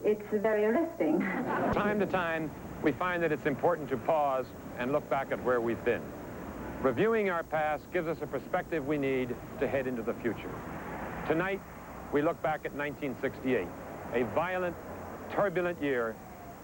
it's very arresting. Time to time, we find that it's important to pause and look back at where we've been. Reviewing our past gives us a perspective we need to head into the future. Tonight, we look back at 1968, a violent, turbulent year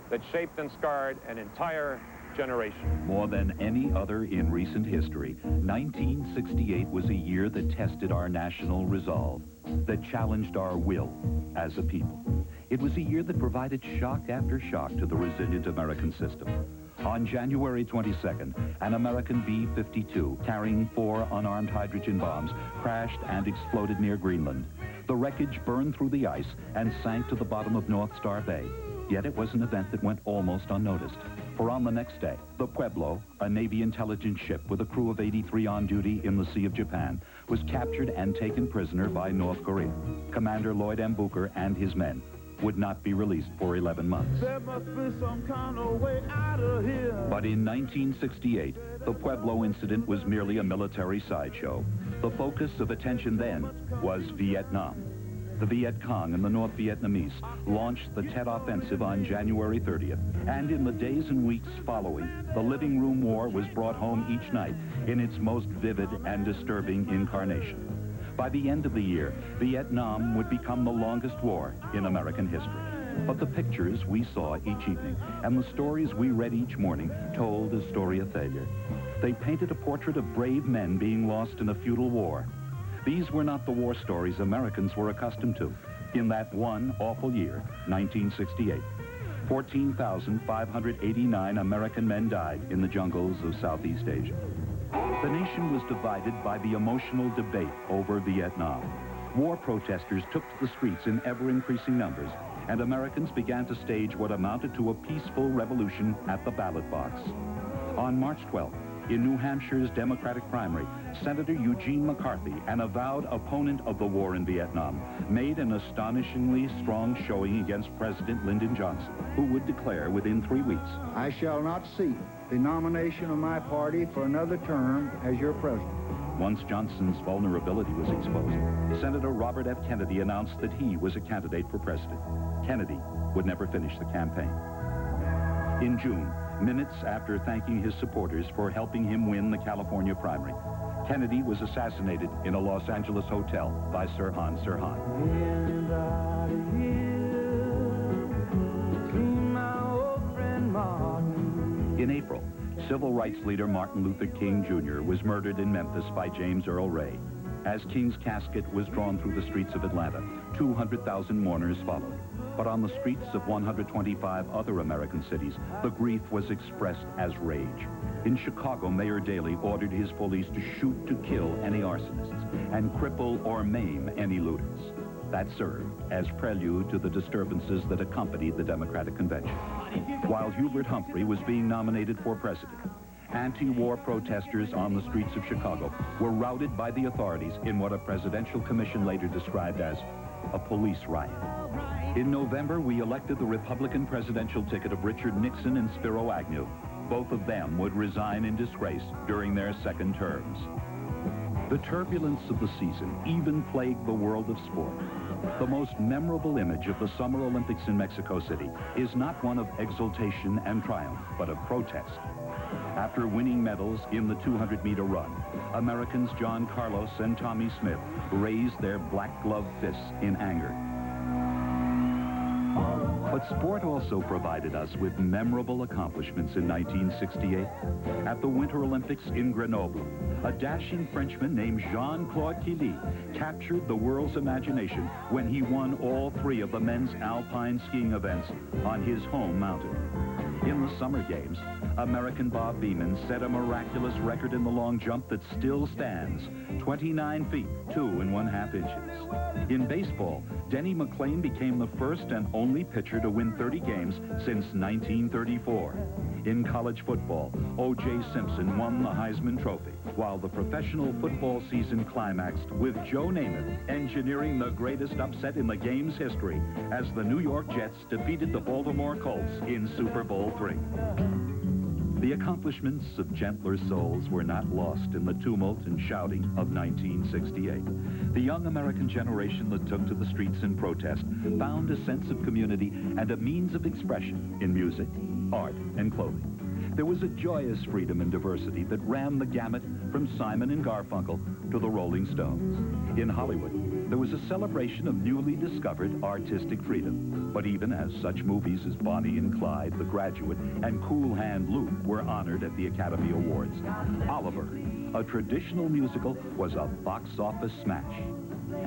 that shaped and scarred an entire generation. More than any other in recent history, 1968 was a year that tested our national resolve, that challenged our will as a people. It was a year that provided shock after shock to the resilient American system. On January 22nd, an American B-52 carrying 4 unarmed hydrogen bombs crashed and exploded near Greenland. The wreckage burned through the ice and sank to the bottom of North Star Bay. Yet it was an event that went almost unnoticed. For on the next day, the Pueblo, a Navy intelligence ship with a crew of 83 on duty in the Sea of Japan, was captured and taken prisoner by North Korea. Commander Lloyd M. Booker and his men would not be released for 11 months. There must be some kind of way out of here. But in 1968, the Pueblo incident was merely a military sideshow. The focus of attention then was Vietnam. The Viet Cong and the North Vietnamese launched the Tet Offensive on January 30th, and in the days and weeks following, the living room war was brought home each night in its most vivid and disturbing incarnation. By the end of the year, Vietnam would become the longest war in American history. But the pictures we saw each evening and the stories we read each morning told a story of failure. They painted a portrait of brave men being lost in a futile war. These were not the war stories Americans were accustomed to in that one awful year, 1968. 14,589 American men died in the jungles of Southeast Asia. The nation was divided by the emotional debate over Vietnam. War protesters took to the streets in ever-increasing numbers, and Americans began to stage what amounted to a peaceful revolution at the ballot box. On March 12th, in New Hampshire's Democratic primary, Senator Eugene McCarthy, an avowed opponent of the war in Vietnam, made an astonishingly strong showing against President Lyndon Johnson, who would declare within 3 weeks, "I shall not seek the nomination of my party for another term as your president." Once Johnson's vulnerability was exposed, Senator Robert F. Kennedy announced that he was a candidate for president. Kennedy would never finish the campaign. In June, minutes after thanking his supporters for helping him win the California primary, Kennedy was assassinated in a Los Angeles hotel by Sirhan Sirhan. In April, civil rights leader Martin Luther King Jr. was murdered in Memphis by James Earl Ray. As King's casket was drawn through the streets of Atlanta, 200,000 mourners followed. But on the streets of 125 other American cities, the grief was expressed as rage. In Chicago, Mayor Daley ordered his police to shoot to kill any arsonists and cripple or maim any looters. That served as prelude to the disturbances that accompanied the Democratic Convention. While Hubert Humphrey was being nominated for president, anti-war protesters on the streets of Chicago were routed by the authorities in what a presidential commission later described as a police riot. In November, we elected the Republican presidential ticket of Richard Nixon and Spiro Agnew. Both of them would resign in disgrace during their second terms. The turbulence of the season even plagued the world of sport. The most memorable image of the Summer Olympics in Mexico City is not one of exultation and triumph, but of protest. After winning medals in the 200-meter run, Americans John Carlos and Tommy Smith raised their black-gloved fists in anger. But sport also provided us with memorable accomplishments in 1968. At the Winter Olympics in Grenoble, a dashing Frenchman named Jean-Claude Killy captured the world's imagination when he won all 3 of the men's alpine skiing events on his home mountain. In the Summer Games, American Bob Beamon set a miraculous record in the long jump that still stands, 29 feet, 2 1/2 inches. In baseball, Denny McClain became the first and only pitcher to win 30 games since 1934. In college football, O.J. Simpson won the Heisman Trophy, while the professional football season climaxed with Joe Namath engineering the greatest upset in the game's history as the New York Jets defeated the Baltimore Colts in Super Bowl III. The accomplishments of gentler souls were not lost in the tumult and shouting of 1968. The young American generation that took to the streets in protest found a sense of community and a means of expression in music, art, and clothing. There was a joyous freedom and diversity that ran the gamut from Simon and Garfunkel to the Rolling Stones. In Hollywood, there was a celebration of newly discovered artistic freedom. But even as such movies as Bonnie and Clyde, The Graduate, and Cool Hand Luke were honored at the Academy Awards, Oliver, a traditional musical, was a box office smash.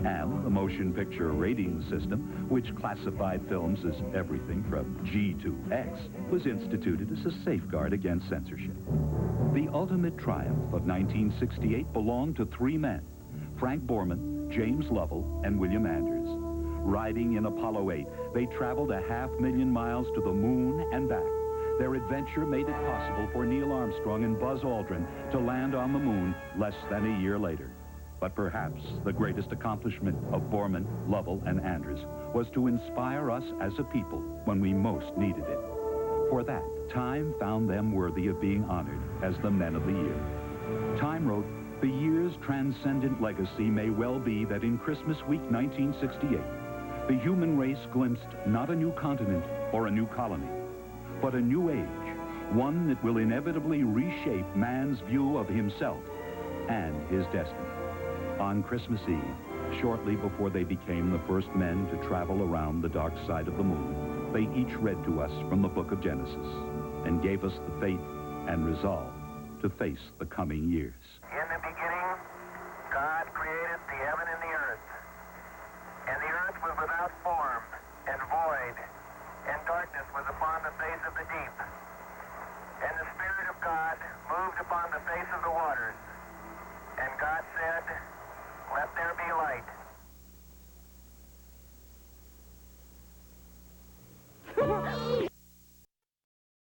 And the motion picture rating system, which classified films as everything from G to X, was instituted as a safeguard against censorship. The ultimate triumph of 1968 belonged to three men: Frank Borman, James Lovell, and William Anders. Riding in Apollo 8, they traveled 500,000 miles to the moon and back. Their adventure made it possible for Neil Armstrong and Buzz Aldrin to land on the moon less than a year later. But perhaps the greatest accomplishment of Borman, Lovell, and Anders was to inspire us as a people when we most needed it. For that, Time found them worthy of being honored as the Men of the Year. Time wrote, "The year's transcendent legacy may well be that in Christmas week 1968, the human race glimpsed not a new continent or a new colony, but a new age, one that will inevitably reshape man's view of himself and his destiny." On Christmas Eve, shortly before they became the first men to travel around the dark side of the moon, they each read to us from the book of Genesis and gave us the faith and resolve to face the coming years. In the beginning, God created the heaven and the earth. And the earth was without form and void, and darkness was upon the face of the deep. And the Spirit of God moved upon the face of the waters. And God said, "Let there be light."